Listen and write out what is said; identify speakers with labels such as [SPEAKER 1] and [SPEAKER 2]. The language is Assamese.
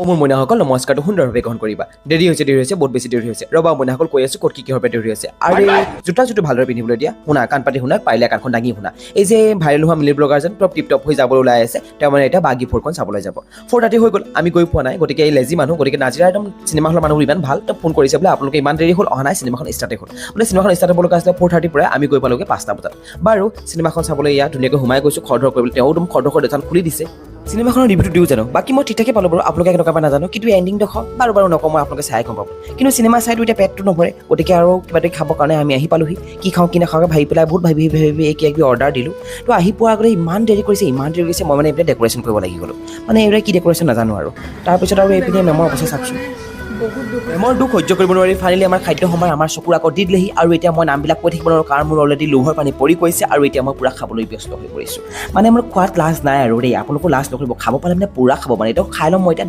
[SPEAKER 1] মোৰ মইনাসকল নমস্কাৰটো সুন্দৰভাৱে গ্ৰহণ কৰিবা দেৰি হৈছে বহুত বেছি দেৰি হৈছে ৰবা মইনাসকল কৈ আছো ক'ত কি কিহৰ পৰা দেৰি হৈছে আৰে জোতাযোৰটো ভালদৰে পিন্ধিবলৈ দিয়া শুনা কাণ পাতি শুনা পাৰিলে কাণখন দাঙি শুনা এই যে ভাইৰেল হোৱা মিলি ব্লগাৰ যেন টপ টিপটপ হৈ যাবলৈ ওলাই আছে তেওঁ মানে এতিয়া বাগী 4খন চাবলৈ যাব 4:30 হৈ গ'ল আমি গৈ পোৱা নাই গতিকে এই লেজি মানুহ গতিকে নাজিৰা একদম চিনেমা হলৰ মানুহবোৰ ইমান ভাল তেওঁ ফোন কৰিছে বোলে আপোনালোকে ইমান দেৰি হ'ল অহা নাই চিনেমাখন ষ্টাৰ্টে হ'ল মানে চিনেমাখন ষ্টাৰ্ট হ'বলৈ আছিলে 4:30 পৰা আমি গৈ পালোগৈ 5টা বজাত বাৰু চিনেমাখন চাবলৈ ইয়াত ধুনীয়াকৈ সোমাই গৈছোঁ খৰধৰ কৰিবলৈ তেওঁ একদম খৰধৰ দেখান খুলি দিছে চিনেমাখনৰ ৰিভিউটো দিওঁ জানো বাকী মই ঠিক ঠাকে পালোঁ বাৰু আপোনালোকে কেনেকুৱা পাই নাজানো কিন্তু এণ্ডিং দেখক বাৰু নকওঁ মই আপোনালোকে চাই গম পাব কিন্তু চিনেমা চাইটো এতিয়া পেটটো নভৰে গতিকে আৰু কিবা এটা খাবৰ কাৰণে আমি আহি পালোহি কি খাওঁ কি নাখাওঁ ভাবি পেলাই বহুত ভাবি কিবা অৰ্ডাৰ দিলোঁ তো আহি পোৱাৰ আগতে ইমান দেৰি কৰিছে মই মানে এইপিনে ডেক'ৰেশ্যন কৰিব লাগি গ'লোঁ মানে এইবিলাক কি ডেক'ৰেশ্যন নাজানো আৰু তাৰপিছত আৰু এইপিনে মেমৰ অৱস্থা চাওকচোন মেমৰ দুখ সহ্য কৰিব নোৱাৰি ফাইনেলি আমাৰ খাদ্য সম্ভাৰ আমাৰ চকুৰ আগত দি দিলেহি আৰু এতিয়া মই নামবিলাক কৈ থাকিব নোৱাৰোঁ কাৰণ মোৰ অলৰেডি লোভৰ পানী পৰি গৈছে আৰু এতিয়া মই পূৰা খাবলৈ ব্যস্ত হৈ পৰিছোঁ মানে মোৰ খোৱাত লাজ নাই আৰু দেই আপোনালোকো লাজ নকৰিব খাব পালে মানে পূৰা খাব মানে এইটো খাই ল'ম মই এতিয়া